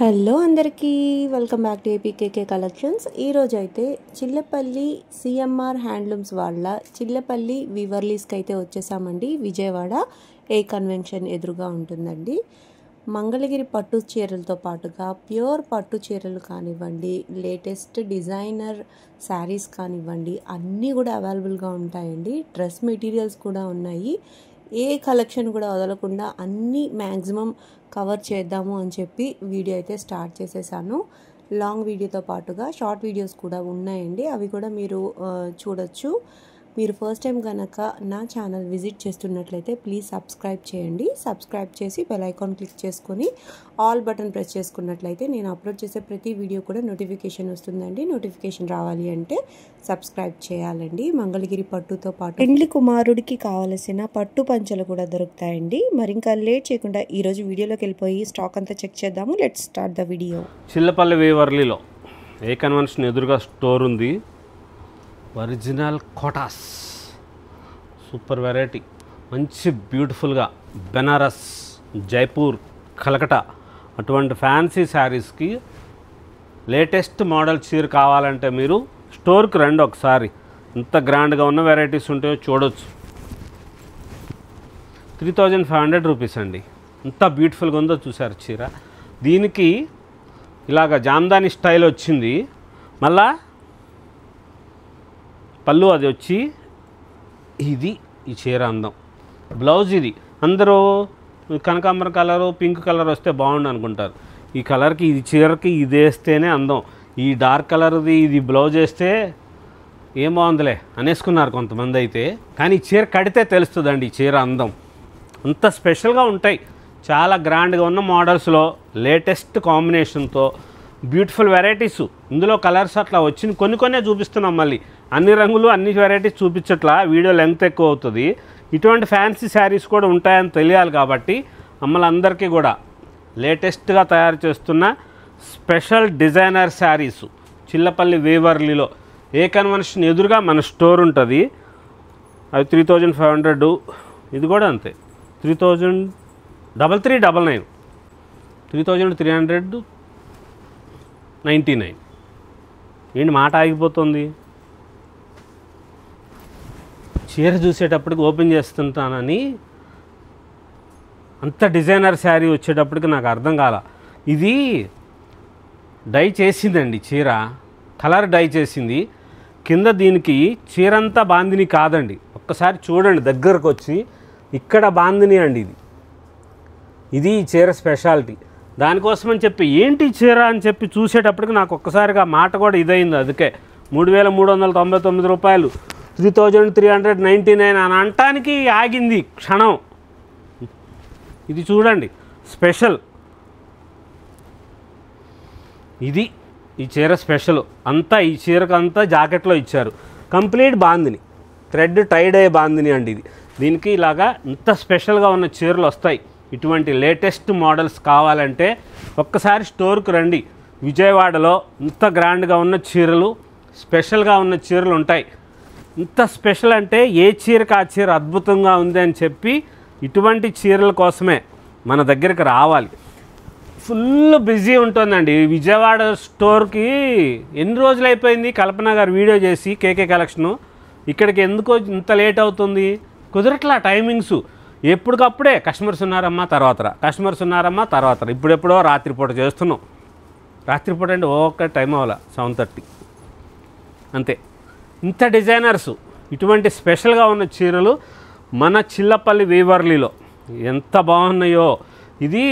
Hello అందరికీ welcome back to APKK collections. ఈరోజు అయితే చిల్లపల్లి సిఎంఆర్ హ్యాండ్లూమ్స్ వాళ్ళ చిల్లపల్లి వివర్లీస్కి అయితే వచ్చేసామండి. విజయవాడ ఏ కన్వెన్షన్ ఎదురుగా ఉంటుందండి. మంగళగిరి పట్టు చీరలతో పాటుగా ప్యూర్ పట్టు చీరలు కానివ్వండి, లేటెస్ట్ డిజైనర్ శారీస్ కానివ్వండి, అన్నీ కూడా అవైలబుల్గా ఉంటాయండి. డ్రెస్ మెటీరియల్స్ కూడా ఉన్నాయి. ఏ కలెక్షన్ కూడా వదలకుండా అన్నీ మ్యాక్సిమం కవర్ చేద్దాము అని చెప్పి వీడియో అయితే స్టార్ట్ చేసేసాను. లాంగ్ వీడియోతో పాటుగా షార్ట్ వీడియోస్ కూడా ఉన్నాయండి, అవి కూడా మీరు చూడొచ్చు. మీరు ఫస్ట్ టైం కనుక నా ఛానల్ విజిట్ చేస్తున్నట్లయితే ప్లీజ్ సబ్స్క్రైబ్ చేయండి. సబ్స్క్రైబ్ చేసి బెల్ ఐకాన్ క్లిక్ చేసుకొని ఆల్ బటన్ ప్రెస్ చేసుకున్నట్లయితే నేను అప్లోడ్ చేసే ప్రతి వీడియో కూడా నోటిఫికేషన్ వస్తుందండి. నోటిఫికేషన్ రావాలి అంటే సబ్స్క్రైబ్ చేయాలండి. మంగళగిరి పట్టుతో పాటు పెండ్లి కుమారుడికి కావలసిన పట్టు పంచలు కూడా దొరుకుతాయండి. మరి ఇంకా లేట్ చేయకుండా ఈరోజు వీడియోలోకి వెళ్ళిపోయి స్టాక్ అంతా చెక్ చేద్దాము. Let's start the video. Chillapalli వివర్లీలో ఏ కన్వెన్షన్ ఎదురుగా స్టోర్ ఉంది. ఒరిజినల్ కోటాస్ సూపర్ వెరైటీ, మంచి బ్యూటిఫుల్గా బెనారస్, జైపూర్, కలకటా అటువంటి ఫ్యాన్సీ శారీస్కి లేటెస్ట్ మోడల్ చీర కావాలంటే మీరు స్టోర్కి రండి ఒకసారి. ఎంత గ్రాండ్గా ఉన్న వెరైటీస్ ఉంటాయో చూడొచ్చు. 3500 రూపీస్ అండి. ఎంత బ్యూటిఫుల్గా ఉందో చూసారు చీర. దీనికి ఇలాగ జామ్దాని స్టైల్ వచ్చింది. మళ్ళా పళ్ళు అది వచ్చి ఇది ఈ చీర అందం. బ్లౌజ్ ఇది. అందరూ కనకాంబరం కలరు, పింక్ కలర్ వస్తే బాగుండు అనుకుంటారు. ఈ కలర్కి ఇది చీరకి ఇది వేస్తేనే అందం. ఈ డార్క్ కలర్ది ఇది బ్లౌజ్ వేస్తే ఏం బాగుందిలే అనేసుకున్నారు కొంతమంది అయితే. కానీ ఈ చీర కడితే తెలుస్తుందండి ఈ చీర అందం. అంత స్పెషల్గా ఉంటాయి. చాలా గ్రాండ్గా ఉన్న మోడల్స్లో లేటెస్ట్ కాంబినేషన్తో బ్యూటిఫుల్ వెరైటీస్. ఇందులో కలర్స్ అట్లా వచ్చింది, కొన్ని చూపిస్తున్నాం. మళ్ళీ అన్ని రంగులు అన్ని వెరైటీస్ చూపించట్లా, వీడియో లెంగ్త్ ఎక్కువ అవుతుంది. ఇటువంటి ఫ్యాన్సీ శారీస్ కూడా ఉంటాయని తెలియాలి కాబట్టి మమ్మల్ని కూడా లేటెస్ట్గా తయారు చేస్తున్న స్పెషల్ డిజైనర్ శారీస్ చిల్లపల్లి వేవర్లీలో ఏ కన్వెన్షన్ ఎదురుగా మన స్టోర్ ఉంటుంది. అది 3500. ఇది కూడా అంతే, 3399, 3399. ఏంటి మాట ఆగిపోతుంది? చీర చూసేటప్పటికి ఓపెన్ చేస్తుంటానని అంత డిజైనర్ శారీ వచ్చేటప్పటికి నాకు అర్థం కాల. ఇది డై చేసిందండి చీర, కలర్ డై చేసింది. కింద దీనికి చీరంతా బాందిని కాదండి. ఒక్కసారి చూడండి దగ్గరకు వచ్చి, ఇక్కడ బాందిని అండి. ఇది ఈ చీర స్పెషాలిటీ. దానికోసమని చెప్పి ఏంటి చీర అని చెప్పి చూసేటప్పటికి నాకు ఒక్కసారిగా మాట కూడా ఇదైంది. అందుకే 3399 రూపాయలు, 3399 అని అనటానికి ఆగింది క్షణం. ఇది చూడండి స్పెషల్. ఇది ఈ చీర స్పెషల్. అంతా ఈ చీరకు అంతా జాకెట్లో ఇచ్చారు. కంప్లీట్ బాందిని, థ్రెడ్ టైడ్ అయ్యే బాందిని అండి ఇది. దీనికి ఇలాగా ఇంత స్పెషల్గా ఉన్న చీరలు వస్తాయి. ఇటువంటి లేటెస్ట్ మోడల్స్ కావాలంటే ఒక్కసారి స్టోర్కి రండి. విజయవాడలో ఇంత గ్రాండ్గా ఉన్న చీరలు, స్పెషల్గా ఉన్న చీరలు ఉంటాయి. ఇంత స్పెషల్ అంటే ఏ చీరకు ఆ చీర అద్భుతంగా ఉంది అని చెప్పి ఇటువంటి చీరల కోసమే మన దగ్గరికి రావాలి. ఫుల్ బిజీ ఉంటుందండి విజయవాడ స్టోర్కి. ఎన్ని రోజులు అయిపోయింది కల్పన గారు వీడియో చేసి కేకే కలెక్షను. ఇక్కడికి ఎందుకో ఇంత లేట్ అవుతుంది, కుదరట్లా టైమింగ్స్. ఎప్పటికప్పుడే కస్టమర్స్ ఉన్నారమ్మా తర్వాత ఇప్పుడెప్పుడో రాత్రిపూట చేస్తున్నాం. రాత్రిపూట అంటే ఒక్క టైం అవ్వాల 7:30 అంతే. ఇంత డిజైనర్స్, ఇటువంటి స్పెషల్గా ఉన్న చీరలు మన చిల్లపల్లి వేవర్లీలో ఎంత బాగున్నాయో. ఇది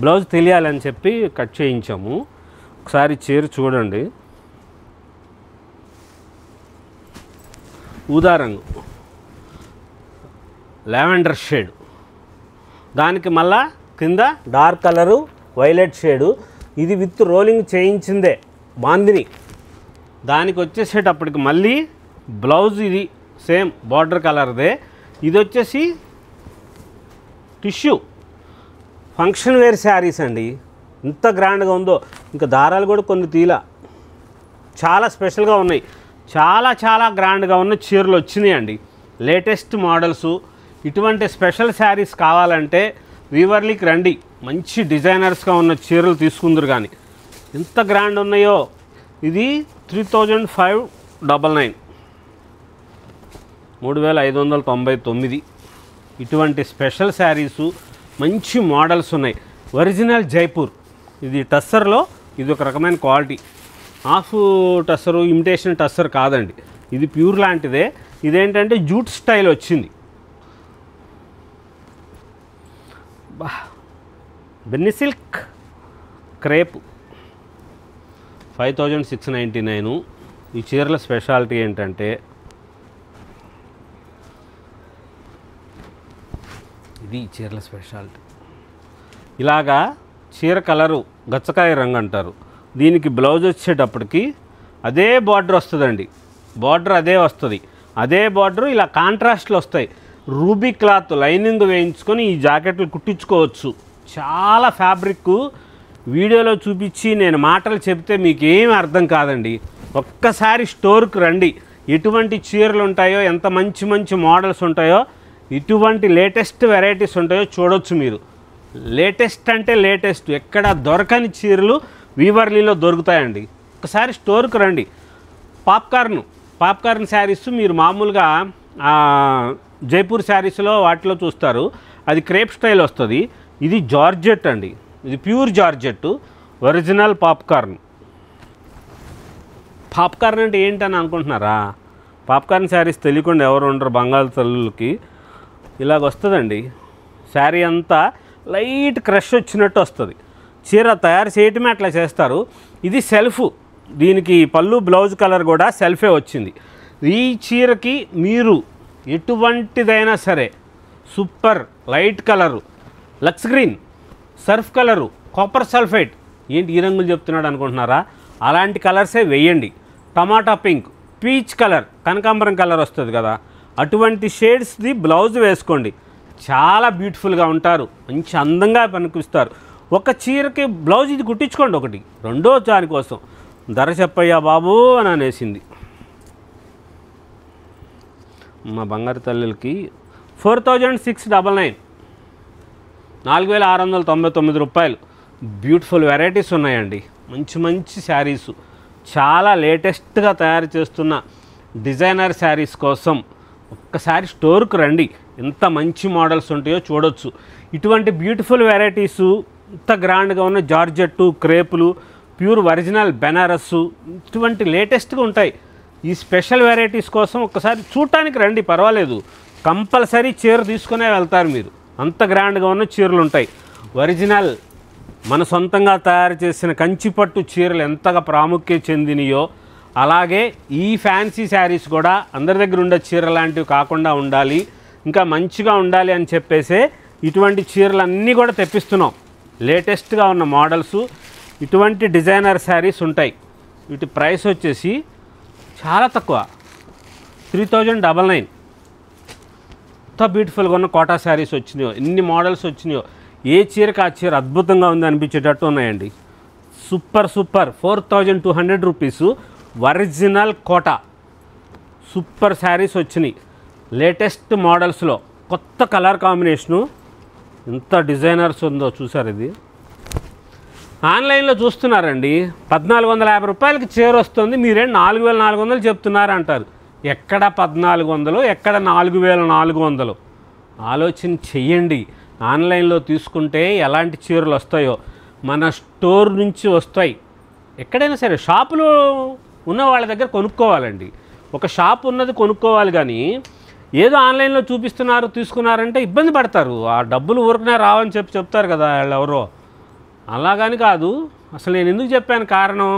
బ్లౌజ్ తెలియాలని చెప్పి కట్ చేయించాము. ఒకసారి చీర చూడండి. ఊదా రంగు, లావెండర్ షేడ్, దానికి మళ్ళా కింద డార్క్ కలరు వైలెట్ షేడు. ఇది విత్ రోలింగ్ చేయించిందే బాందిని. దానికి వచ్చేసేటప్పటికి మళ్ళీ బ్లౌజ్ ఇది సేమ్ బార్డర్ కలర్దే. ఇది వచ్చేసి టిష్యూ ఫంక్షన్ వేర్ శారీస్ అండి. ఎంత గ్రాండ్గా ఉందో. ఇంకా దారాలు కూడా కొన్ని తీలా, చాలా స్పెషల్గా ఉన్నాయి. చాలా గ్రాండ్గా ఉన్న చీరలు వచ్చినాయి అండి. Latest models. ఇటువంటి స్పెషల్ శారీస్ కావాలంటే వీవర్లీకి రండి. మంచి డిజైనర్స్గా ఉన్న చీరలు తీసుకుందరు కానీ ఎంత గ్రాండ్ ఉన్నాయో. ఇది 3599 3599. ఇటువంటి స్పెషల్ శారీసు మంచి మోడల్స్ ఉన్నాయి. ఒరిజినల్ జైపూర్. ఇది టస్సర్లో ఇది ఒక రకమైన quality. Half tussar imitation tussar కాదండి, ఇది ప్యూర్ లాంటిదే. ఇదేంటంటే జూట్ స్టైల్ వచ్చింది. బెన్నీ సిల్క్ క్రేప్ 5699. ఈ చీరల స్పెషాలిటీ ఏంటంటే ఇది చీరల స్పెషాలిటీ. ఇలాగా చీర కలరు గచ్చకాయ రంగు అంటారు. దీనికి బ్లౌజ్ వచ్చేటప్పటికి అదే బార్డర్ వస్తుందండి. బార్డర్ అదే వస్తుంది. అదే బార్డర్ ఇలా కాంట్రాస్ట్లు వస్తాయి. రూబీ క్లాత్ లైనింగ్ వేయించుకొని ఈ జాకెట్లు కుట్టించుకోవచ్చు. చాలా ఫ్యాబ్రిక్ వీడియోలో చూపించి నేను మాటలు చెప్తే మీకు ఏమీ అర్థం కాదండి. ఒక్కసారి స్టోర్కి రండి. ఎటువంటి చీరలు ఉంటాయో, ఎంత మంచి మంచి మోడల్స్ ఉంటాయో, ఇటువంటి లేటెస్ట్ వెరైటీస్ ఉంటాయో చూడొచ్చు మీరు. లేటెస్ట్ అంటే లేటెస్ట్, ఎక్కడ దొరకని చీరలు వీవర్లీలో దొరుకుతాయండి. ఒకసారి స్టోర్కి రండి. పాప్కార్న్ శారీస్ మీరు మామూలుగా జైపూర్ శారీస్లో వాటిలో చూస్తారు. అది క్రేప్ స్టైల్ వస్తుంది. ఇది జార్జెట్ అండి, ఇది pure georgette original popcorn. Popcorn అంటే ఏంటని అనుకుంటున్నారా? పాప్కార్న్ శారీస్ తెలియకుండా ఎవరు ఉండరు బంగాళ తల్లులకి. ఇలాగ వస్తుందండి. శారీ అంతా లైట్ క్రష్ వచ్చినట్టు వస్తుంది. చీర తయారు చేయటమే అట్లా చేస్తారు. ఇది సెల్ఫ్. దీనికి పళ్ళు బ్లౌజ్ కలర్ కూడా సెల్ఫే వచ్చింది. ఈ చీరకి మీరు ఎటువంటిదైనా సరే super light colour, Lux green, Surf colour, copper sulphate, ఏంటి ఈ రంగులు చెప్తున్నాడు అనుకుంటున్నారా? అలాంటి కలర్సే వేయండి. టమాటా పింక్, పీచ్ కలర్, కనకాంబరం కలర్ వస్తుంది కదా, అటువంటి షేడ్స్ది బ్లౌజ్ వేసుకోండి. చాలా బ్యూటిఫుల్గా ఉంటారు, మంచి అందంగా పనికిస్తారు. ఒక చీరకి బ్లౌజ్ ఇది కుట్టించుకోండి ఒకటి. రెండో దానికోసం ధర చెప్పయ్యా బాబు అని అనేసింది మా బంగారు తల్లులకి. 4699, 4699 రూపాయలు. బ్యూటిఫుల్ వెరైటీస్ ఉన్నాయండి. మంచి మంచి శారీసు, చాలా లేటెస్ట్గా తయారు చేస్తున్న డిజైనర్ శారీస్ కోసం ఒక్కసారి స్టోర్కి రండి. ఎంత మంచి మోడల్స్ ఉంటాయో చూడొచ్చు. ఇటువంటి బ్యూటిఫుల్ వెరైటీసు, ఇంత గ్రాండ్గా ఉన్న జార్జెట్టు, క్రేపులు, ప్యూర్ ఒరిజినల్ బెనారస్సు, ఇటువంటి లేటెస్ట్గా ఉంటాయి. ఈ స్పెషల్ వెరైటీస్ కోసం ఒక్కసారి చూడటానికి రండి, పర్వాలేదు. కంపల్సరీ చీర తీసుకునే వెళ్తారు మీరు. అంత గ్రాండ్గా ఉన్న చీరలు ఉంటాయి. ఒరిజినల్ మన సొంతంగా తయారు చేసిన కంచిపట్టు చీరలు ఎంతగా ప్రాముఖ్యత చెందినయో అలాగే ఈ ఫ్యాన్సీ శారీస్ కూడా అందరి దగ్గర ఉండే చీర లాంటివి కాకుండా ఉండాలి, ఇంకా మంచిగా ఉండాలి అని చెప్పేసే ఇటువంటి చీరలన్నీ కూడా తెప్పిస్తున్నాం. లేటెస్ట్గా ఉన్న మోడల్స్, ఇటువంటి డిజైనర్ శారీస్ ఉంటాయి. వీటి ప్రైస్ వచ్చేసి చాలా తక్కువ, 3099. ఎంత బ్యూటిఫుల్గా ఉన్న కోటా శారీస్ వచ్చినాయో, ఎన్ని మోడల్స్ వచ్చినాయో, ఏ చీరకు ఆ చీర అద్భుతంగా ఉంది అనిపించేటట్టు ఉన్నాయండి. Super 4200 rupees original Kota super saris వచ్చినాయి. లేటెస్ట్ మోడల్స్లో కొత్త కలర్ కాంబినేషను, ఎంత డిజైనర్స్ ఉందో చూసారు. ఇది ఆన్లైన్లో చూస్తున్నారండి, 1450 రూపాయలకి చీర వస్తుంది, మీరేం 4400 చెప్తున్నారు అంటారు. ఎక్కడ 1400, ఎక్కడ 4400? ఆలోచన చెయ్యండి. ఆన్లైన్లో తీసుకుంటే ఎలాంటి చీరలు వస్తాయో మన స్టోర్ నుంచి వస్తాయి. ఎక్కడైనా సరే షాపులో ఉన్న వాళ్ళ దగ్గర కొనుక్కోవాలండి. ఒక షాప్ ఉన్నది కొనుక్కోవాలి, కానీ ఏదో ఆన్లైన్లో చూపిస్తున్నారు తీసుకున్నారంటే ఇబ్బంది పడతారు. ఆ డబ్బులు ఊరికనే రావని చెప్తారు కదా వాళ్ళు ఎవరో. అలాగని కాదు. అసలు నేను ఎందుకు చెప్పాను కారణం,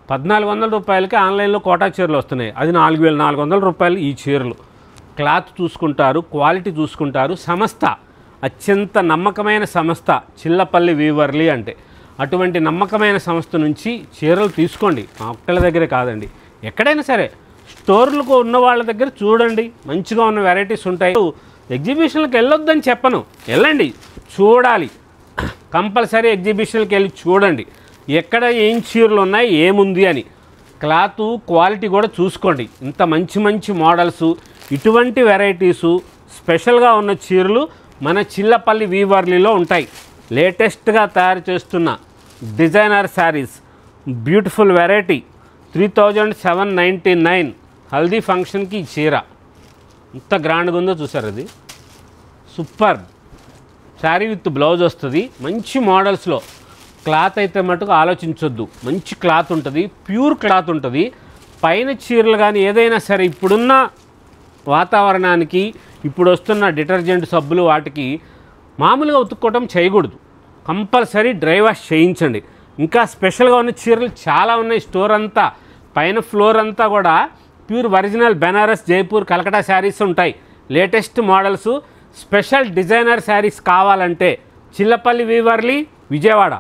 1400 రూపాయలకి ఆన్లైన్లో కోటా చీరలు వస్తున్నాయి. అది 4400 రూపాయలు ఈ చీరలు. క్లాత్ చూసుకుంటారు, క్వాలిటీ చూసుకుంటారు. సంస్థ అత్యంత నమ్మకమైన సంస్థ చిల్లపల్లి వీవర్లీ అంటే. అటువంటి నమ్మకమైన సంస్థ నుంచి చీరలు తీసుకోండి. మా ఒక్కళ్ళ దగ్గరే కాదండి, ఎక్కడైనా సరే స్టోర్లకు ఉన్న వాళ్ళ దగ్గర చూడండి, మంచిగా ఉన్న వెరైటీస్ ఉంటాయి. ఎగ్జిబిషన్లకు వెళ్ళొద్దని చెప్పను, వెళ్ళండి, చూడాలి. కంపల్సరీ ఎగ్జిబిషన్కి వెళ్ళి చూడండి ఎక్కడ ఏం చీరలు ఉన్నాయి, ఏముంది అని. క్లాత్ క్వాలిటీ కూడా చూసుకోండి. ఇంత మంచి మంచి మోడల్స్, ఇటువంటి వెరైటీసు, స్పెషల్గా ఉన్న చీరలు మన చిల్లపల్లి వీవర్లీలో ఉంటాయి. లేటెస్ట్గా తయారు చేస్తున్న designer saris, beautiful variety 3799 haldi ఫంక్షన్కి ఈ చీర ఎంత గ్రాండ్గా ఉందో చూసారు. అది సూపర్ శారీ విత్ బ్లౌజ్ వస్తుంది. మంచి మోడల్స్లో క్లాత్ అయితే మటుకు ఆలోచించొద్దు, మంచి క్లాత్ ఉంటుంది, ప్యూర్ క్లాత్ ఉంటుంది. పైన చీరలు కానీ ఏదైనా సరే ఇప్పుడున్న వాతావరణానికి, ఇప్పుడు వస్తున్న డిటర్జెంట్ సబ్బులు వాటికి మామూలుగా ఉతుక్కోవటం చేయకూడదు. కంపల్సరీ డ్రై వాష్ చేయించండి. ఇంకా స్పెషల్గా ఉన్న చీరలు చాలా ఉన్నాయి. స్టోర్ అంతా పైన ఫ్లోర్ అంతా కూడా ప్యూర్ ఒరిజినల్ బెనారస్, జైపూర్, కలకటా శారీస్ ఉంటాయి. Latest models, special designer saris కావాలంటే చిల్లపల్లి వీవర్లీ, విజయవాడ.